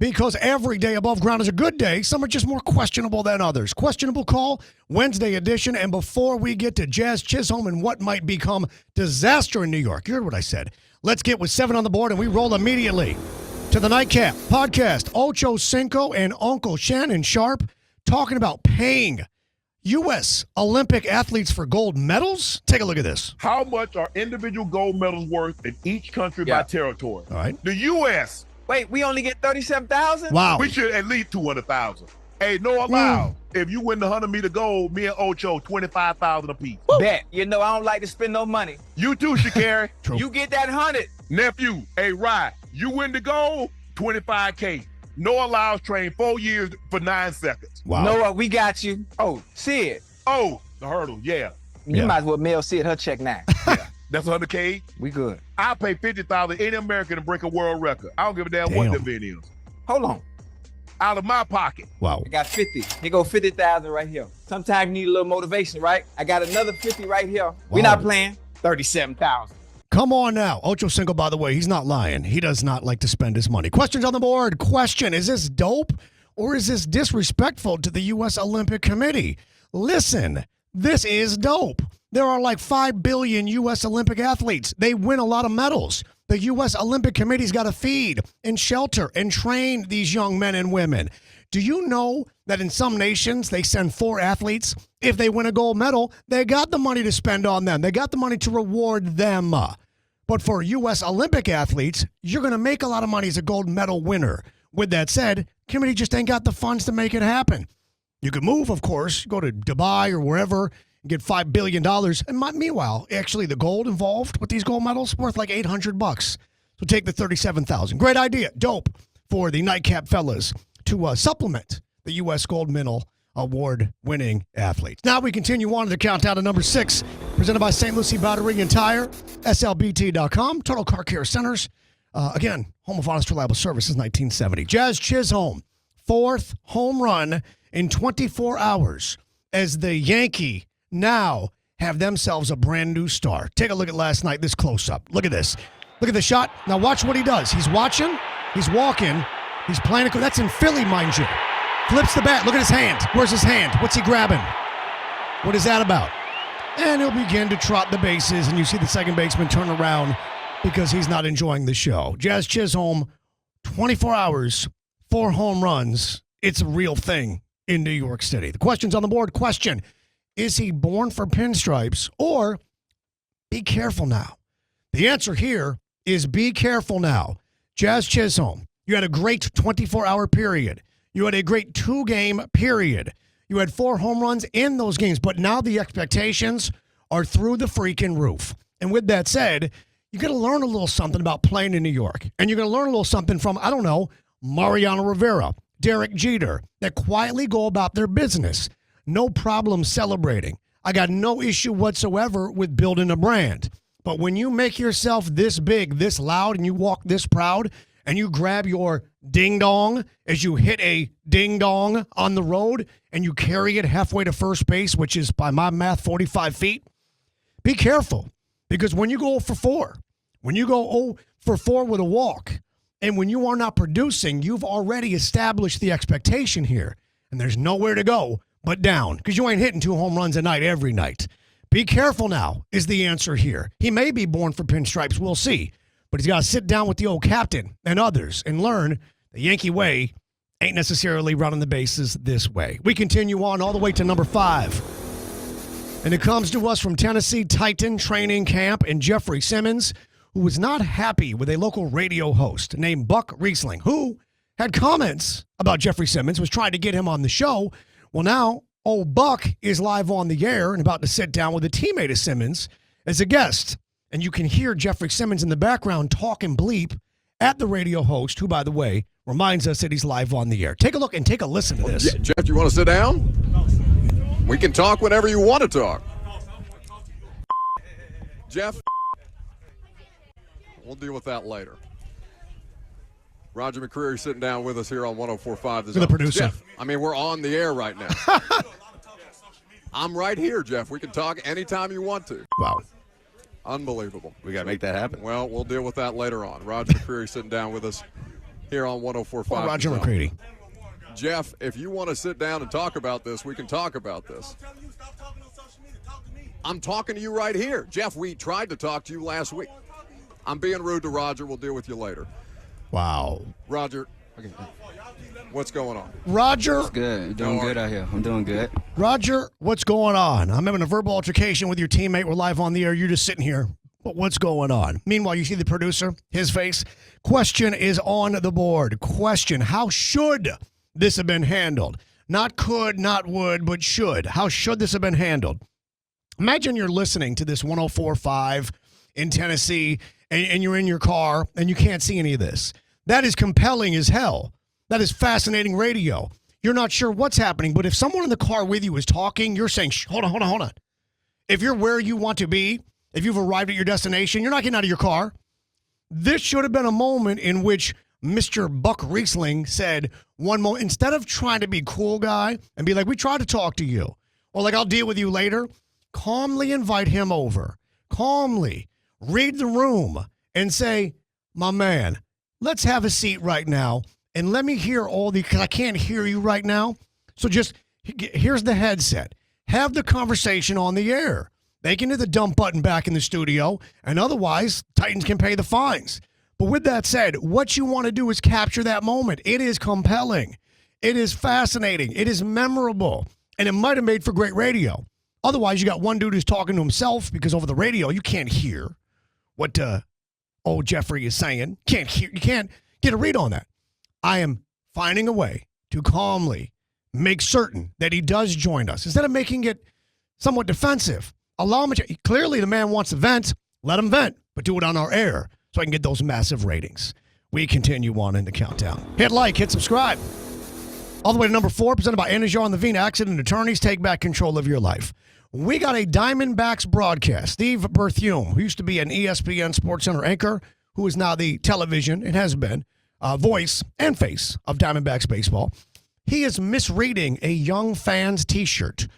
Because every day above ground is a good day. Some are just more questionable than others. Questionable Call, Wednesday edition. And before we get to Jazz Chisholm and what might become disaster in New York, you heard what I said. Let's get with 7 on the board, and we roll immediately to the Nightcap podcast. Ocho Cinco and Uncle Shannon Sharpe talking about paying U.S. Olympic athletes for gold medals. Take a look at this. How much are individual gold medals worth in each country by territory? All right. The U.S. Wait, we only get 37,000? Wow. We should at least 200,000. Hey, no allow. If you win the 100-meter gold, me and Ocho, 25,000 apiece. Bet. You know I don't like to spend no money. You too, Shakari. True. You get that 100. Nephew, hey, Rye, you win the gold, 25K. Noah Lyles trained 4 years for 9 seconds. Wow. Noah, we got you. Oh, Sid. Oh, the hurdle, yeah. You might as well mail Sid her check now. That's 100K. We good. I'll pay 50,000 any American to break a world record. I don't give a damn what the event is. Hold on. Out of my pocket. Wow. I got 50. Here go 50,000 right here. Sometimes you need a little motivation, right? I got another 50 right here. We not playing. 37,000. Come on now. Ocho Cinco, by the way, he's not lying. He does not like to spend his money. Questions on the board. Question, is this dope or is this disrespectful to the U.S. Olympic Committee? Listen, this is dope. There are like 5 billion U.S. Olympic athletes. They win a lot of medals. The U.S. Olympic Committee's got to feed and shelter and train these young men and women. Do you know that in some nations they send 4 athletes? If they win a gold medal, they got the money to spend on them. They got the money to reward them. But for U.S. Olympic athletes, you're going to make a lot of money as a gold medal winner. With that said, committee just ain't got the funds to make it happen. You could move, of course, go to Dubai or wherever, and get $5 billion. And meanwhile, actually, the gold involved with these gold medals worth like $800. So take the $37,000. Great idea. Dope for the Nightcap fellas to supplement the U.S. Gold Medal Award-winning athletes. Now we continue on to the countdown to number 6, presented by St. Lucie Battery and Tire, SLBT.com, Total Car Care Centers. Again, home of honest, reliable service since 1970. Jazz Chisholm, 4th home run in 24 hours as the Yankee now have themselves a brand new star. Take a look at last night, this close-up. Look at this. Look at the shot. Now watch what he does. He's watching. He's walking. He's playing. That's in Philly, mind you. Flips the bat. Look at his hand. Where's his hand? What's he grabbing? What is that about? And he'll begin to trot the bases, and you see the second baseman turn around because he's not enjoying the show. Jazz Chisholm, 24 hours, 4 home runs. It's a real thing in New York City. The question's on the board. Question, is he born for pinstripes, or be careful now? The answer here is be careful now. Jazz Chisholm, you had a great 24-hour period. You had a great 2-game period. You had 4 home runs in those games, but now the expectations are through the freaking roof. And with that said, you're going to learn a little something about playing in New York. And you're going to learn a little something from, I don't know, Mariano Rivera, Derek Jeter, that quietly go about their business. No problem celebrating. I got no issue whatsoever with building a brand. But when you make yourself this big, this loud, and you walk this proud, and you grab your ding-dong as you hit a ding-dong on the road, and you carry it halfway to first base, which is, by my math, 45 feet, be careful. Because when you go 0 for 4, when you go 0 for 4 with a walk, and when you are not producing, you've already established the expectation here. And there's nowhere to go but down, because you ain't hitting 2 home runs a night every night. Be careful now is the answer here. He may be born for pinstripes. We'll see. But he's got to sit down with the old captain and others and learn the Yankee way ain't necessarily running the bases this way. We continue on all the way to number 5. And it comes to us from Tennessee Titan Training Camp and Jeffrey Simmons, who was not happy with a local radio host named Buck Riesling, who had comments about Jeffrey Simmons, was trying to get him on the show. Well, now old Buck is live on the air and about to sit down with a teammate of Simmons as a guest. And you can hear Jeffrey Simmons in the background talk and bleep at the radio host, who, by the way, reminds us that he's live on the air. Take a look and take a listen to this. Yeah, Jeff, you want to sit down? We can talk whenever you want to talk. Jeff, we'll deal with that later. Roger McCreary sitting down with us here on 104.5. The producer. Jeff, I mean, we're on the air right now. I'm right here, Jeff. We can talk anytime you want to. Wow. Unbelievable. We got to make that happen. Well, we'll deal with that later on. Roger McCreary sitting down with us. here on 104.5. Or Roger McCready. Jeff, if you want to sit down and talk about this, we can talk about this. I'm talking to you right here. Jeff, we tried to talk to you last week. I'm being rude to Roger. We'll deal with you later. Wow. Roger, what's going on? Roger. It's good. You're doing good out here. I'm doing good. Roger, what's going on? I'm having a verbal altercation with your teammate. We're live on the air. You're just sitting here. But what's going on? Meanwhile, you see the producer, his face. Question is on the board. Question, how should this have been handled? Not could, not would, but should. How should this have been handled? Imagine you're listening to this 104.5 in Tennessee, and you're in your car, and you can't see any of this. That is compelling as hell. That is fascinating radio. You're not sure what's happening, but if someone in the car with you is talking, you're saying, hold on. If you're where you want to be, if you've arrived at your destination, you're not getting out of your car. This should have been a moment in which Mr. Buck Riesling said one moment, instead of trying to be cool guy and be like, we tried to talk to you, or like, I'll deal with you later, calmly invite him over. Calmly read the room and say, my man, let's have a seat right now and let me hear all the, because I can't hear you right now. So just, here's the headset. Have the conversation on the air. They can hit the dump button back in the studio, and otherwise, Titans can pay the fines. But with that said, what you want to do is capture that moment. It is compelling. It is fascinating. It is memorable. And it might have made for great radio. Otherwise, you got one dude who's talking to himself because over the radio, you can't hear what old Jeffrey is saying. You can't get a read on that. I am finding a way to calmly make certain that he does join us. Instead of making it somewhat defensive, allow him to, clearly the man wants to vent, let him vent, but do it on our air so I can get those massive ratings. We continue on in the countdown. Hit like, hit subscribe. All the way to number 4, presented by Anajar and Levine Accident Attorneys. Take back control of your life. We got a Diamondbacks broadcast. Steve Berthiaume, who used to be an ESPN SportsCenter anchor, who is now the television, and has been, voice and face of Diamondbacks baseball. He is misreading a young fan's T-shirt.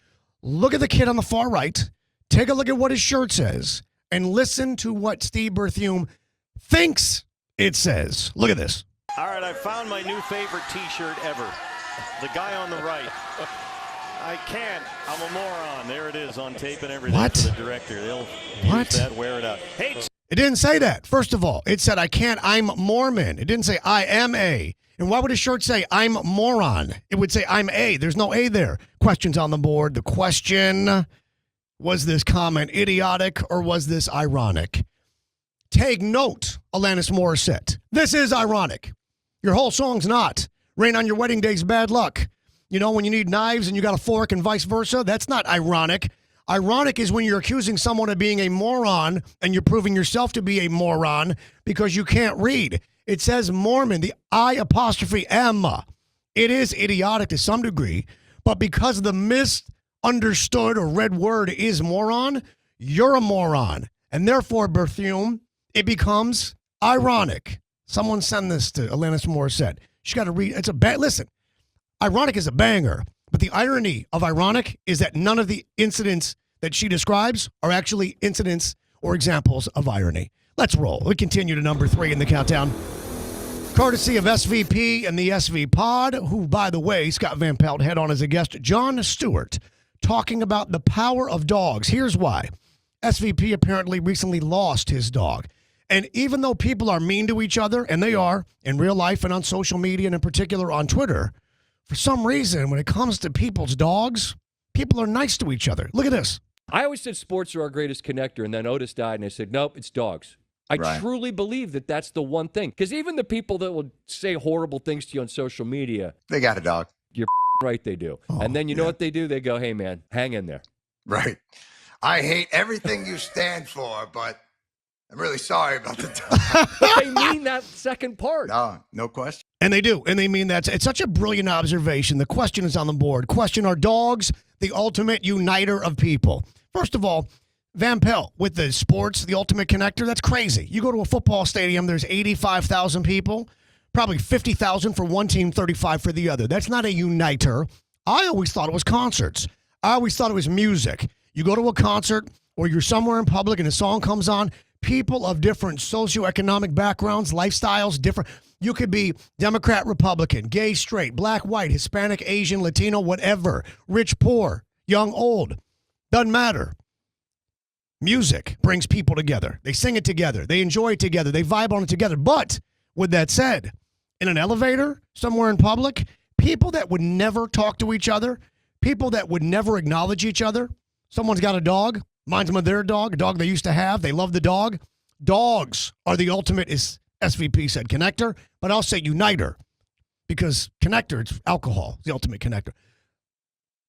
Look at the kid on the far right. Take a look at what his shirt says, and listen to what Steve Berthiaume thinks it says. Look at this. All right, I found my new favorite T-shirt ever. The guy on the right. I can't. I'm a moron. There it is on tape and everything. What? For the director. They'll use that, wear it out. Hey. It didn't say that. First of all, it said, I can't, I'm Mormon. It didn't say, I am a. And why would his shirt say, I'm moron? It would say, I'm a. There's no a there. Questions on the board. The question, was this comment idiotic or was this ironic? Take note, Alanis Morissette. This is ironic. Your whole song's not. Rain on your wedding day's bad luck. You know, when you need knives and you got a fork and vice versa, that's not ironic. Ironic is when you're accusing someone of being a moron and you're proving yourself to be a moron because you can't read. It says Mormon, the I''M. It is idiotic to some degree, but because the misunderstood or read word is moron, you're a moron. And therefore, Berthiaume, it becomes ironic. Someone send this to Alanis Morissette. She's got to read. It's a bad, listen, ironic is a banger, but the irony of ironic is that none of the incidents that she describes are actually incidents or examples of irony. Let's roll. We continue to number 3 in the countdown. Courtesy of SVP and the SV Pod, who, by the way, Scott Van Pelt had on as a guest, Jon Stewart, talking about the power of dogs. Here's why. SVP apparently recently lost his dog. And even though people are mean to each other, and they are in real life and on social media, and in particular on Twitter, for some reason, when it comes to people's dogs, people are nice to each other. Look at this. I always said sports are our greatest connector, and then Otis died, and I said, nope, it's dogs. I truly believe that that's the one thing. Because even the people that will say horrible things to you on social media, they got a dog. You're right, they do. Oh, and then you know what they do? They go, hey, man, hang in there. Right. I hate everything you stand for, but I'm really sorry about the dog. But they mean that second part. No question. And they do. And they mean that. It's such a brilliant observation. The question is on the board. Question, are dogs the ultimate uniter of people? First of all, Van Pelt with the sports, the ultimate connector, that's crazy. You go to a football stadium, there's 85,000 people, probably 50,000 for one team, 35 for the other. That's not a uniter. I always thought it was concerts. I always thought it was music. You go to a concert or you're somewhere in public and a song comes on, people of different socioeconomic backgrounds, lifestyles, different. You could be Democrat, Republican, gay, straight, black, white, Hispanic, Asian, Latino, whatever, rich, poor, young, old. Doesn't matter. Music brings people together. They sing it together. They enjoy it together. They vibe on it together. But with that said, in an elevator, somewhere in public, people that would never talk to each other, people that would never acknowledge each other. Someone's got a dog, reminds them of their dog, a dog they used to have. They love the dog. Dogs are the ultimate, as SVP said, connector, but I'll say uniter because connector, it's alcohol, it's the ultimate connector.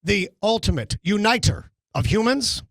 The ultimate uniter of humans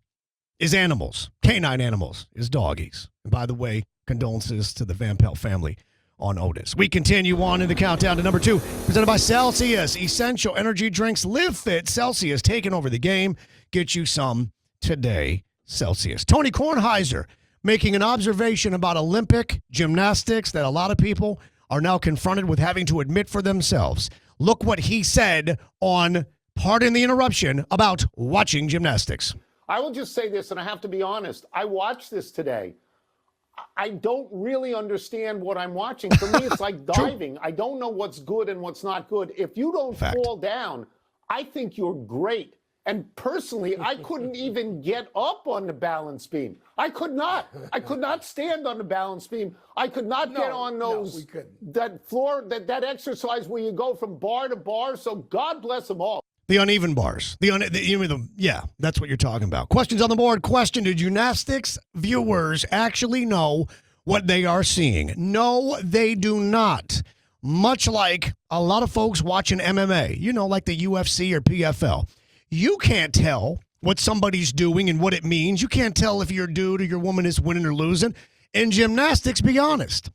is animals. Canine animals is doggies. And by the way, condolences to the Van Pelt family on Otis. We continue on in the countdown to number 2, presented by Celsius. Essential energy drinks. Live Fit. Celsius taking over the game. Get you some today. Celsius. Tony Kornheiser making an observation about Olympic gymnastics that a lot of people are now confronted with having to admit for themselves. Look what he said on, pardon the interruption, about watching gymnastics. I will just say this, and I have to be honest. I watched this today. I don't really understand what I'm watching. For me, it's like diving. I don't know what's good and what's not good. If you don't fall down, I think you're great. And personally, I couldn't even get up on the balance beam. I could not. I could not stand on the balance beam. I could not get on those that floor, that exercise where you go from bar to bar. So God bless them all. The uneven bars. Yeah, that's what you're talking about. Questions on the board. Question: do gymnastics viewers actually know what they are seeing? No, they do not. Much like a lot of folks watching MMA, like the UFC or PFL. You can't tell what somebody's doing and what it means. You can't tell if your dude or your woman is winning or losing. In gymnastics, be honest.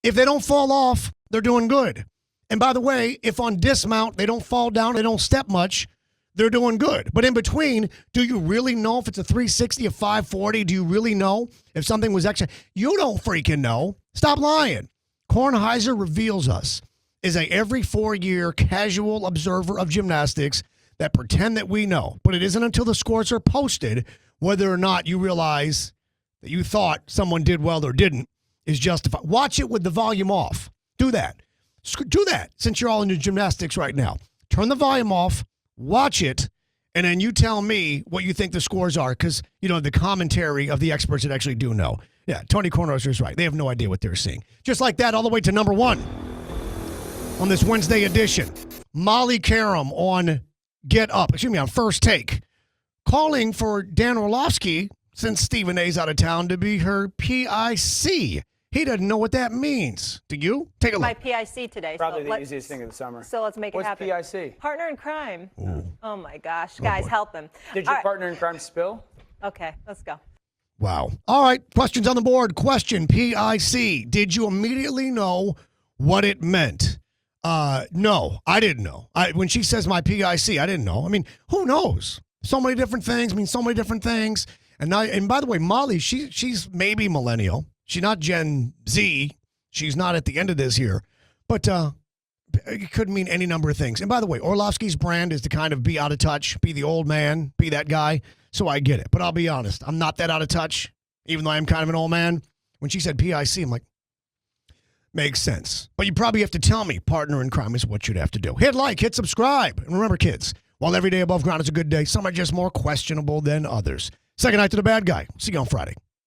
If they don't fall off, they're doing good. And by the way, if on dismount, they don't fall down, they don't step much, they're doing good. But in between, do you really know if it's a 360, a 540? Do you really know if something was actually? You don't freaking know. Stop lying. Kornheiser reveals us is a every 4-year casual observer of gymnastics that pretend that we know. But it isn't until the scores are posted whether or not you realize that you thought someone did well or didn't is justified. Watch it with the volume off. Do that. Do that since you're all into gymnastics right now. Turn the volume off, watch it, and then you tell me what you think the scores are because, the commentary of the experts that actually do know. Yeah, Tony Kornheiser is right. They have no idea what they're seeing. Just like that, all the way to number 1 on this Wednesday edition. Molly Karam on on First Take, calling for Dan Orlovsky, since Stephen A's out of town, to be her PIC. He doesn't know what that means. Do you? Take a look. My PIC today. Probably the easiest thing of the summer. So let's make it happen. What's PIC? Partner in crime. Ooh. Oh, my gosh. Guys, help him. Did your partner in crime spill? Okay, let's go. Wow. All right. Questions on the board. Question, PIC. Did you immediately know what it meant? No, I didn't know. When she says my PIC, I didn't know. I mean, who knows? So many different things mean so many different things. And by the way, Molly, she's maybe millennial. She's not Gen Z. She's not at the end of this here. But it could mean any number of things. And by the way, Orlovsky's brand is to kind of be out of touch, be the old man, be that guy. So I get it. But I'll be honest, I'm not that out of touch, even though I'm kind of an old man. When she said PIC, I'm like, makes sense. But you probably have to tell me partner in crime is what you'd have to do. Hit like, hit subscribe. And remember, kids, while every day above ground is a good day, some are just more questionable than others. Second night to the bad guy. See you on Friday.